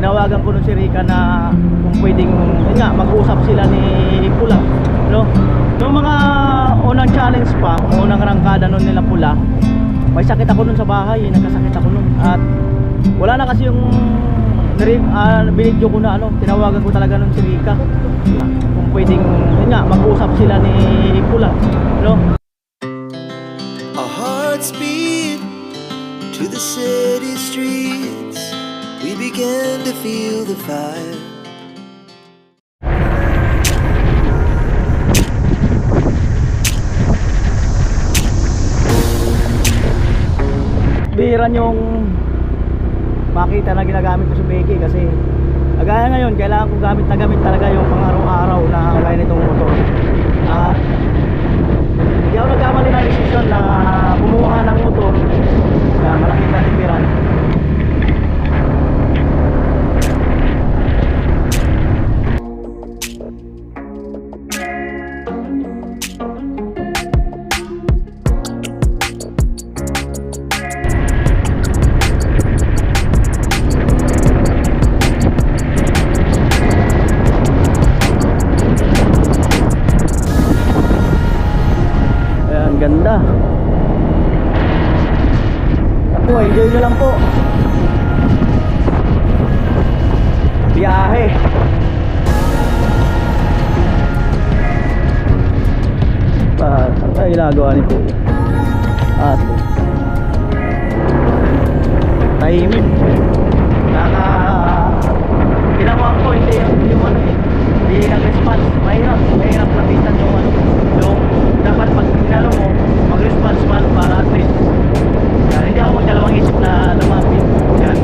tinawagan ko nun si Rika na kung pwedeng yun nga, mag-usap sila ni Pula, no? Noong mga unang challenge pa, unang rangkada nun nila Pula, may sakit ako nun sa bahay, nagkasakit ako nun. At wala na kasi yung binidyo ko na ano, tinawagan ko talaga nun si Rika kung pwedeng yun nga, mag-usap sila ni Pula, no? Our hearts beat to the city streets. We began to feel the fire. Bihira yung makita na ginagamit ko sa Becky kasi agaya ngayon kailangan ko gamit na gamit talaga yung pang araw-araw na kaya nitong motor. Hindi ako nagkamali ng desisyon na bumuha ng motor na malaking katipiran. Ganda. Ako, enjoy nyo lang po. Biyahe. Ay, ginagawa ni po. Ate. Tahimik. Ginawa ko, hindi yung ano eh. Hindi nag-response. Mahirap lapitan yung ano. Yung dapat pag ginalo mo, mag-response man para at least hindi ako magdalawang isip na lumapit. Yan.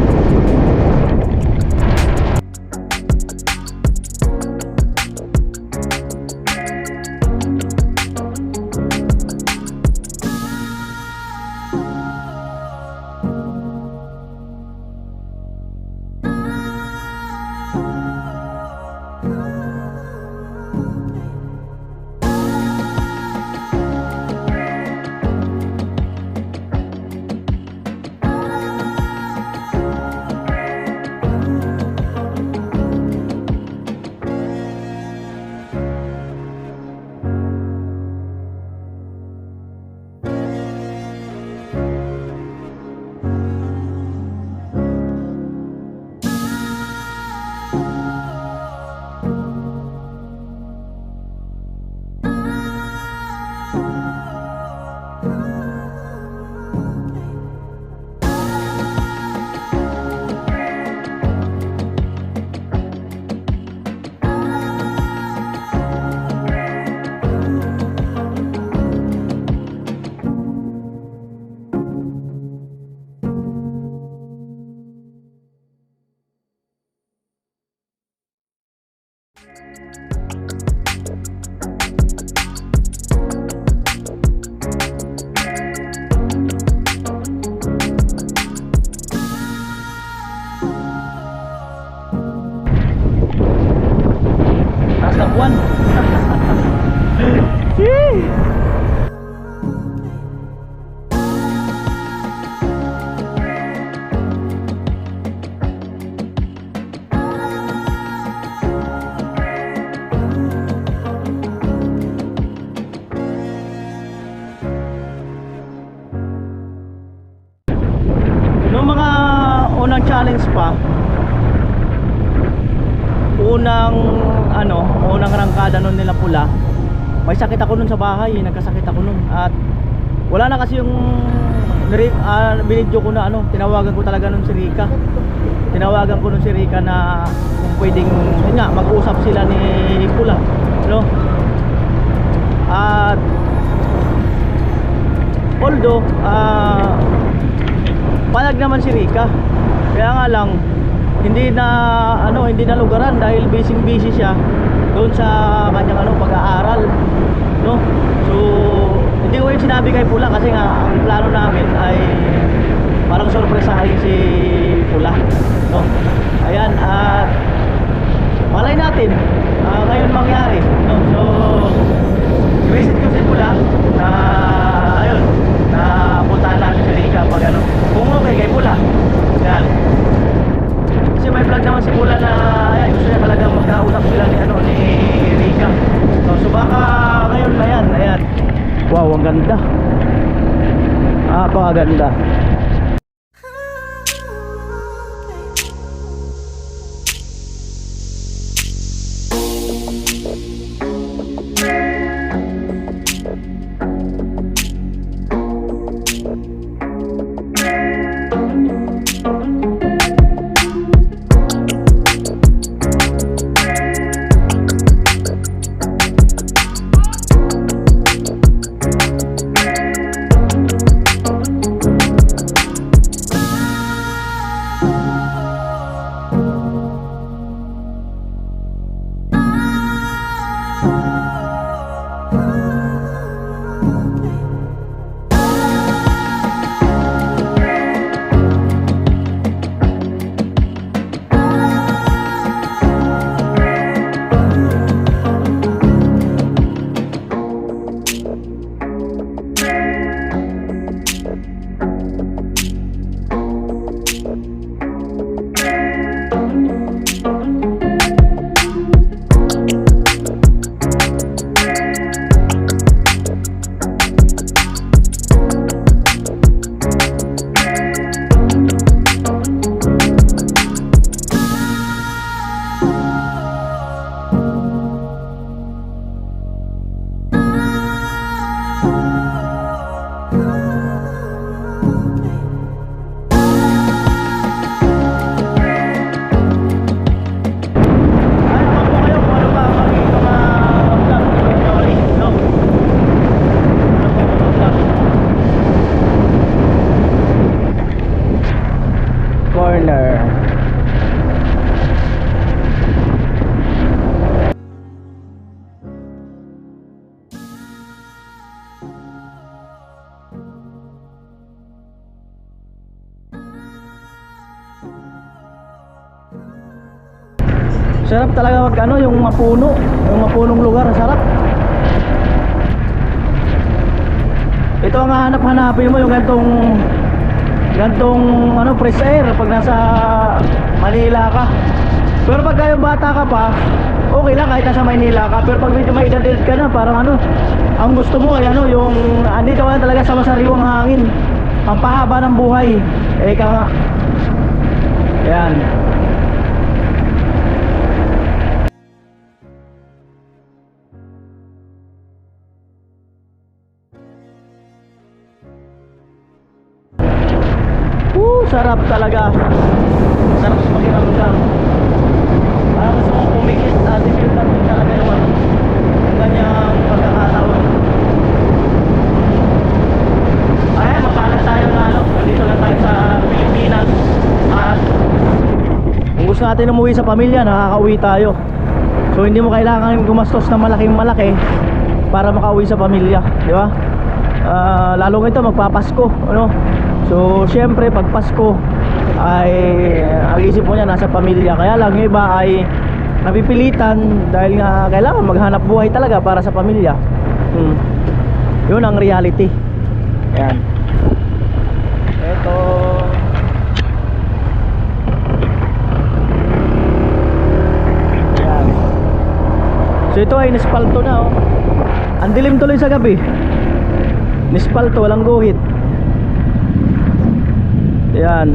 Buwan. Noong mga unang challenge pa, unang rangkada nun nila Pula, may sakit ako nun sa bahay, nagkasakit ako nun. At wala na kasi yung binidyo ko na ano, tinawagan ko talaga nun si Rika. Tinawagan ko nun si Rika na kung pwedeng yun nga, mag-usap sila ni Pula, no? At although palag naman si Rika, kaya nga lang hindi na lugaran dahil busy siya doon sa kanyang pag-aaral, no? So hindi ko yung sinabi kay Pula kasi nga ang plano namin ay parang sorpresahin si Pula, no? Ayan, at malay natin ngayon mangyari, no? So i-visit ko si Pula na ayun, na puntahan natin si Rika pag kung okay kay Pula. Yan. Kasi may nag-vlog naman si Kuya na ayan, gusto niya talaga magkausap sila ni ano ni Rika. So baka ngayon na yan, ayan. Wow, ang ganda. Napakaganda. Corner. Sarap talaga mag ano, yung mapuno, yung mapunong lugar, sarap. Ito ang hanap-hanapin mo, yung gantong ano, fresh air pag nasa Manila ka. Pero pag kayo bata ka pa, okay lang kahit nasa Manila ka. Pero pag medyo may edad ka na, parang ano, ang gusto mo ay ano, yung andito ka na talaga sa masariwang hangin, ang pahaba ng buhay. Eka nga. Yan. Sarap talaga. Sarap sa pakiramdam. Parang gusto mong pumikit at i-filter din talaga yung ano, ganyang pagkakataon. Ayan, mapalad tayo na ano. Dito lang tayo sa Pilipinas. At kung gusto natin umuwi sa pamilya, nakakauwi tayo. So hindi mo kailangan gumastos na malaki para makauwi sa pamilya, di ba? Lalo ito magpapasko, ano? So syempre pag Pasko ay ang isip mo niya nasa pamilya. Kaya lang yung iba ay napipilitan dahil nga kailangan maghanap buhay talaga para sa pamilya. Yun ang reality. Yan. Ito. Yan. So ito ay nispalto na, oh. Ang dilim tuloy sa gabi. Nispalto, walang guhit. Yan.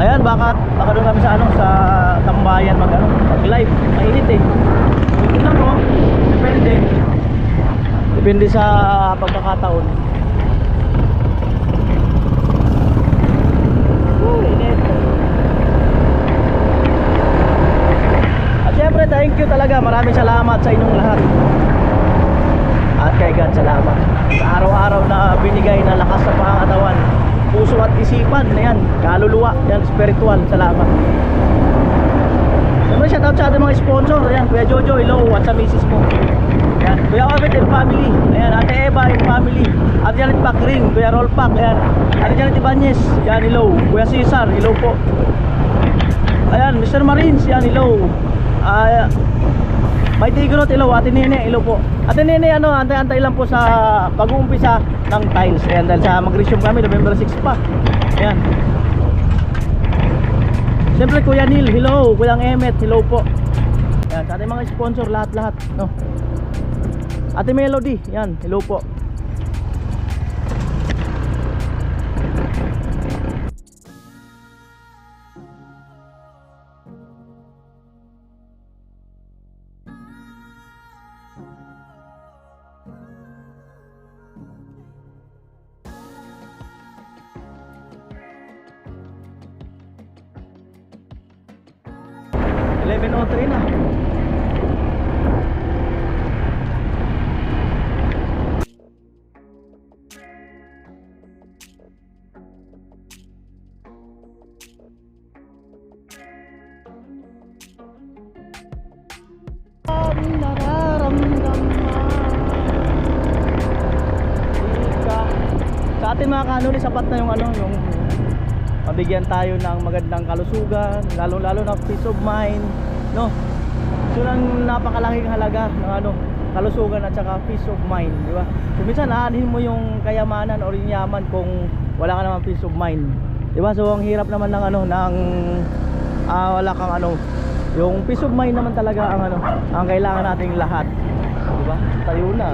Ayan, baka doon kami sa ano, sa tambayan mag live. Mainit eh. Tingnan mo, depende sa pagkakataon. Init. At syempre thank you talaga, maraming salamat sa inyong lahat. At kay God salamat sa araw-araw na binigay na lakas sa pangangatawan, puso at isipan na yan, kaluluwa Yan, spiritual. Salamat. Siyempre, shoutout sa ating mga sponsor. Ayan, Kuya Jojo, hello. At sa misis mo. Ayan, Kuya Ovid and family. Ayan, Ate Eva and family. Ate Janet Pakring, Kuya Rolpak. Ayan, Ate Janet Ibanez. Yan, hello. Kuya Cesar, hello po. Ayan, Mr. Marines. Yan, hello. May Tigurot, hello. Ate Nene, hello po. Ate Nene, ano, antay-antay lang po sa pag-uumpisa ng tiles. Ayan, dahil sa mag-resume kami, November 6 pa. Ayan. Siyempre, Kuya Neil, hello. Kuya Emmet, hello po. Ayan, sa ating mga sponsor, lahat-lahat, no? Ate Melody, yan, hello po. $11:03 na. Sa atin mga kanuli, sapat na yung ano, yung mabigyan tayo ng magandang kalusugan, lalo na peace of mind, no? So ang napakalaking halaga ng ano, kalusugan at saka peace of mind, di ba? So minsan aanhin mo yung kayamanan o yung yaman kung wala ka naman peace of mind, di ba? So ang hirap naman ng ano, ng wala kang ano, yung peace of mind naman talaga ang ano, ang kailangan nating lahat, di ba? Tayo na.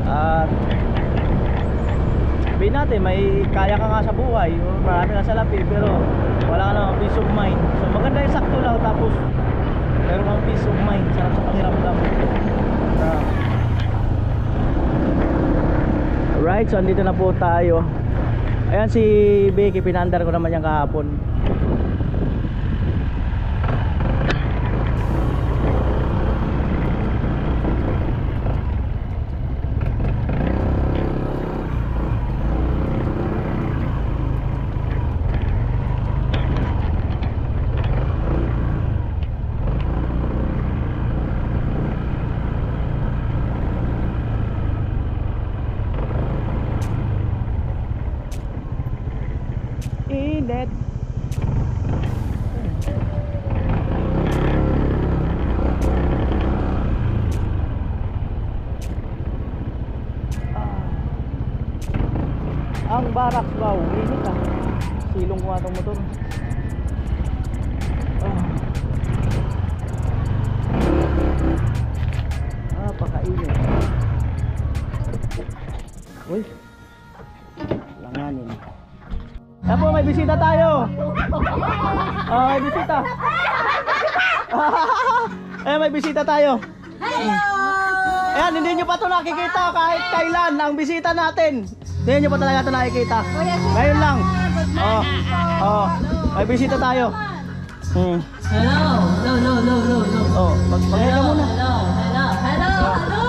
At sabihin natin, may kaya ka nga sa buhay, marami ka sa lapi, pero wala ka naman peace of mind. So maganda yung sakto lang, tapos meron kang peace of mind, sarap sa pakiramdam. Alright, so andito na po tayo. Ayan si Becky, pinandar ko naman yung kahapon. Init. Ang barracks ba? Init ah. Silong ko nga itong motor. Pakainit. Uy, langanin. Ayan po, may bisita tayo. May bisita. Ayan, may bisita tayo. Hello! Ayan, hindi nyo pa ito nakikita kahit kailan ang bisita natin. Hindi nyo pa talaga ito nakikita. Ngayon lang. May bisita tayo. Hello! Hello! Magpahinga muna. Hello!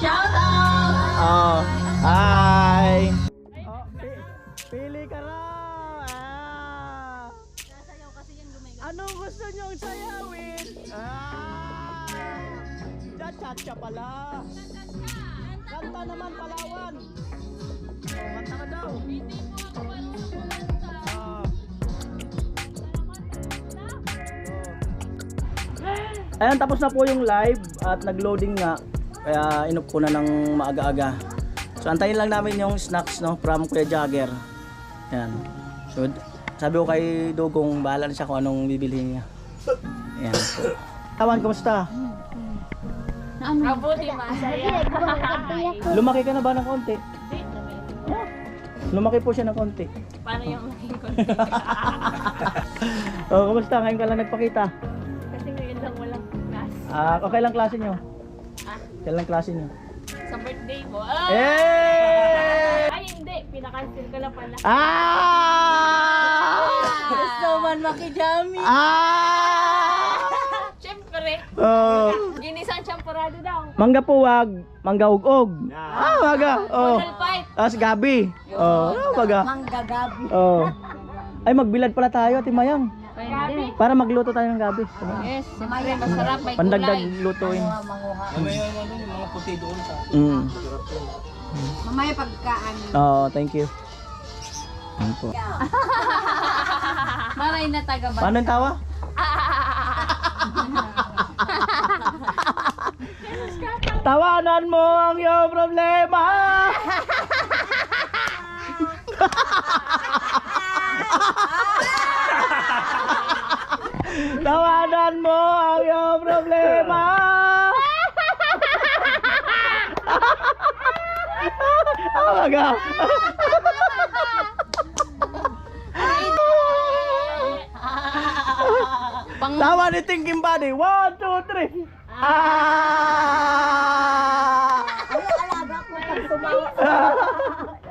Shout out! Hi! Pili ka na! Sasayaw kasi yan gumigas. Anong gusto nyong sayawin? Cha-cha-cha pala. Kanta naman, Palawan. Kanta ka daw. Hindi po ako marunong kumanta. Ayan, tapos na po yung live at nag-loading nga. Kaya inop ko na ng maaga-aga. So antayin lang namin yung snacks, no, from Kuya Jagger. Ayan. So sabi ko kay Dugong, bahala na siya kung anong bibilhin niya. Ayan. Tawan, kumusta? Mabuti, masaya. Lumaki ka na ba ng konti? Lumaki po siya ng konti. Paano yung naging konti? Kumusta? Ngayon ka lang nagpakita. Kasi ngayon lang walang class. Okay lang klase nyo? Kailan klase nyo? Sa birthday mo. Ay, hindi. Pinakancel ko lang pala. Gusto man makijami. Siyempre. Ginisang champorado daw. Mangga puwag, mangga ug-og. Mangga. Model fight. Tapos gabi. Oh, ano baga? Manggagabi. Oh. Ay, magbilad pala tayo, Ate Mayang. Pwede. Para magluto tayo ng gabi. Yes, siyempre masarap. May Pandagdag gulay. lutuin. Manguha. Mm. Mamaya pagkaan. Oh, thank you. Ano po? Maray na taga ba? Paano yung tawa? Tawanan mo ang iyong problema. Tawanan mo ang iyong problema. Ano baga? Pang Tawa ni Thinking Body. 1, 2, 3. Ah! Alaga ko pag tumawa.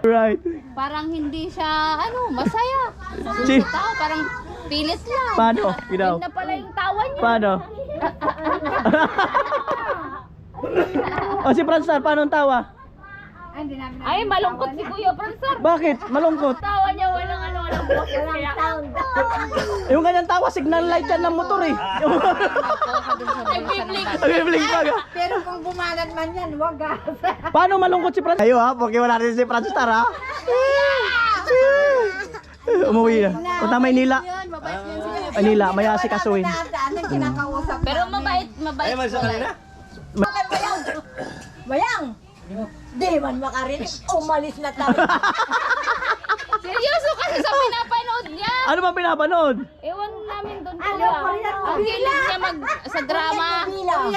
Right. parang hindi siya masaya. Si- Sa tao parang pilit lang. Paano? Ginaw. Yun na pala yung tawa niya. Paano? O si Fransar, paano ang tawa? Ay, malungkot si Kuya Fransar. Bakit? Malungkot. Tawa niya walang walang boses kaya. Yung kanyang tawa, signal light yan ng motor eh. Nagbi-blink. Nag-blink pa ka. Pero kung bumanat man yan, wag ah. Paano malungkot si Fransar? Ayo ha, porque wala rin si Fransar ha. Umuwi na. Punta Maynila. Manila, may asikasuhin. Anong kinakausap Pero mabait po. Bayang! Di man makarinig. Umalis na tayo. Seryoso kasi sa pinapanood niya. Ano ba pinapanood? Ewan namin doon Ano, kuya. Korean Ang hilig niya sa drama.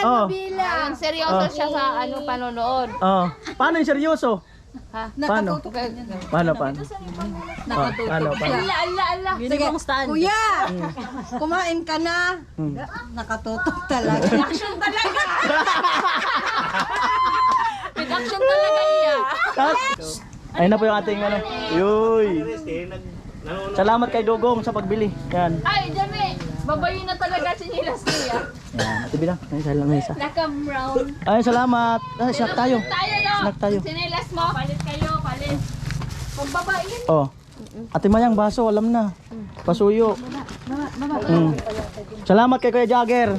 Oh. Ayun, seryoso siya sa panonood. Oh. Paano yung seryoso? Ha? Paano? Paano? Paano? Ala. Sige, kuya! Kumain ka na. Nakatutok talaga. Action talaga. With action talaga iya. Ayun na po yung ating ano. Yuy. Salamat kay Dugong sa pagbili. Yan. Ay, Jame. Babayin na talaga si Nilas niya. Yan. Ate Bila, ayun sa lang isa. Naka-brown. Ayun, salamat. Ay, snack tayo. Tayo no. Snack tayo. Sinilas mo. Palit kayo, palit. Kung babayin. Oh. Ate Mayang, baso, alam na. Pasuyo. Salamat kay Kuya Jagger.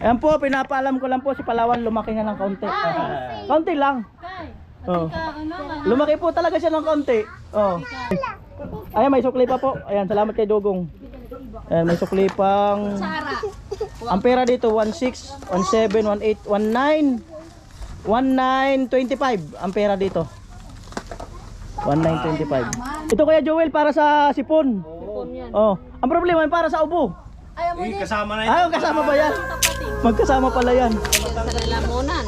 Ayan po, pinapaalam ko lang po si Palawan lumaki na ng kaunti. Kaunti lang. Oh. Lumaki po talaga siya ng kaunti. Oh. Ayan, may sukli pa po. Ayan, salamat kay Dugong. Ayan, may sukli pang... Ang pera dito, 16, 17, 18, 19, 1925. Ang pera dito. 1925. Ito Kuya Joel para sa sipon. Oh. Ang problema yung para sa ubo. Kasama na Ay, kasama ba yan? Magkasama pala yan. Sa lalamunan.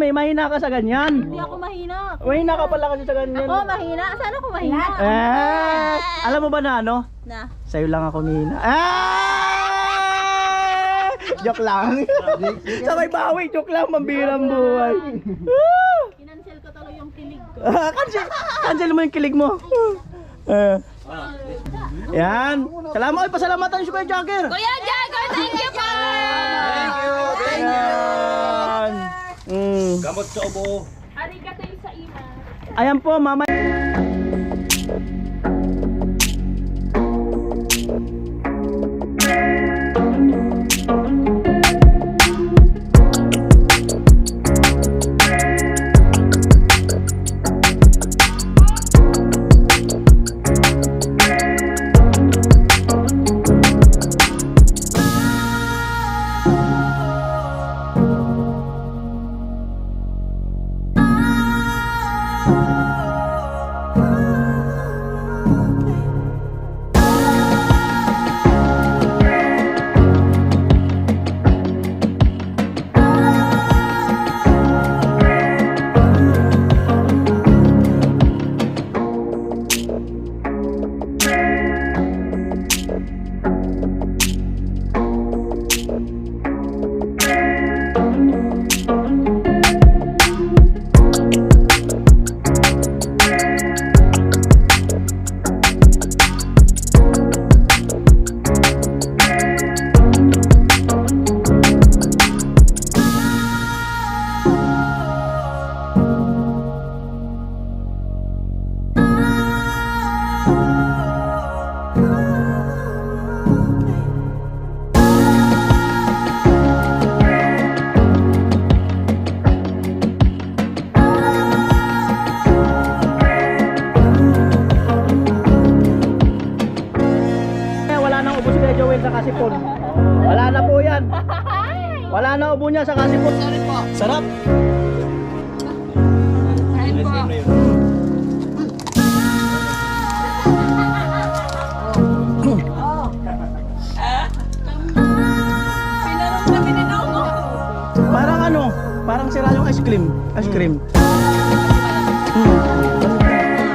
May mahina ka sa ganyan. Hindi ako mahina. Mahina ka pala kasi sa ganyan. Ako mahina? Saan ako mahina? Alam mo ba na ano? Na. Sa'yo lang ako mahina. Joke lang. Sabay bawi, joke lang, mambirang buhay. Kinansel ko talaga yung kilig ko. Cancel mo yung kilig mo. Yan. Salamat. Ay, pasalamatan si Kuya Jagger. Kuya Jagger, thank you po. Thank you. Gamot sa ubo. Arigato sa ina. Ayan po, mama. niya sa kasipot. Sorry po. Sarap. Kain po. Pinarong kami ni Nomo. Parang ano, parang sira yung ice cream. Ice cream.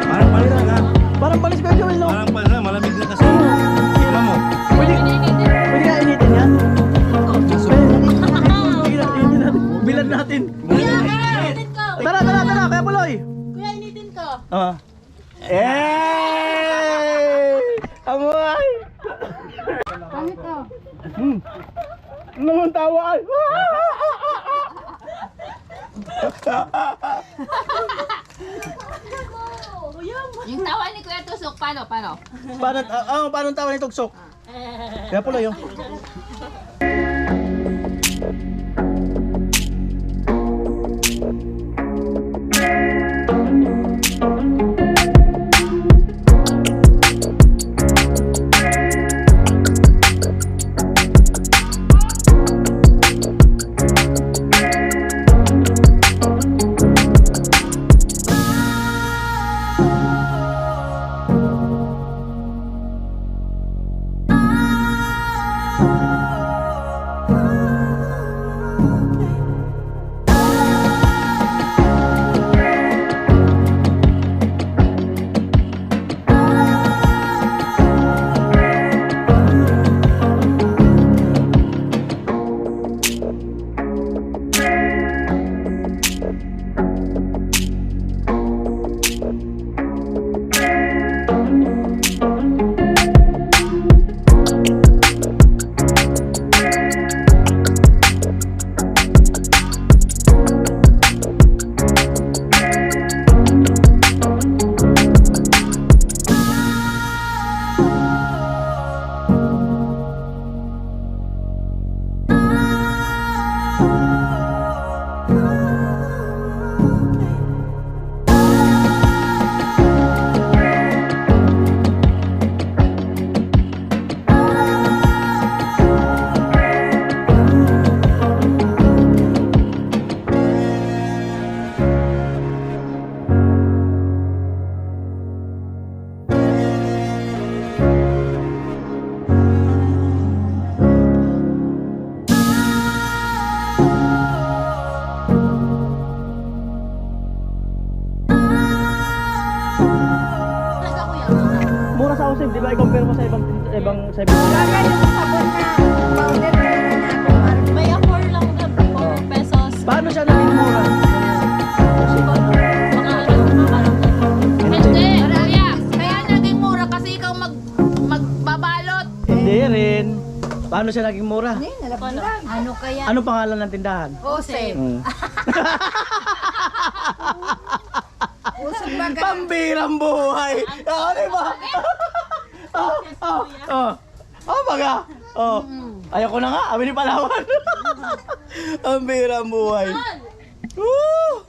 Parang palis na nga. Parang palis ka, Joel, no? Parang palis na, malamig na kasi. Tingnan mo. Pwede nga initin yan. Pwede nga initin natin. Bilad natin. Initin ko. Tara, tara, tara, kaya puloy. Kuya, initin ko. Amoy! Ano to? Naman tawa ay. Yung tawa ni Kuya Tusok, paano? Paano tawa ni Tugsok? Kaya puloy, oh. Mura sa Austin, di ba? I-compare mo sa ibang sa ibang. Kaya yung sabon na powder na natin. May afford lang na 4 pesos. Paano siya naging mura? Hindi, Kuya. Kaya naging mura kasi ikaw magbabalot. Hindi rin. Paano siya naging mura? Ano kaya? Ano pangalan ng tindahan? Ose. Hmm. Usog baga. Pambirang buhay. Di ba? Baga. Ayoko na nga, amin ni Palawan. Pambirang buhay. Woo!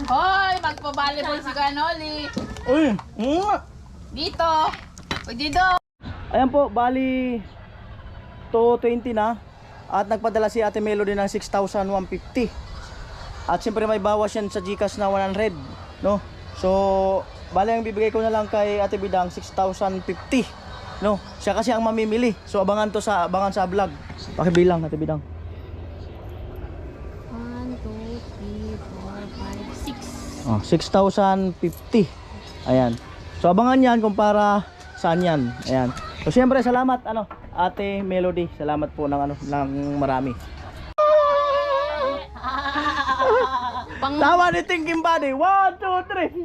Hoy, magpa-volleyball si Ganoli. Uy, Dito. O dito. ayan po, bali 220 na. At nagpadala si Ate Melody ng 6,150. At siyempre may bawas yan sa GCash na 100, no? So, bali ang bibigay ko na lang kay Ate Bidang 6,050, no? Siya kasi ang mamimili. So, abangan sa vlog. Pakibilang Ate Bidang. 1, 2, 3, 4, 5, 6. 6,050. Ayan. So, abangan yan kung para saan yan. Ayan. So, siyempre salamat Ate Melody. Salamat po ng marami. Tawa ni Thinking Body. 1, 2, 3.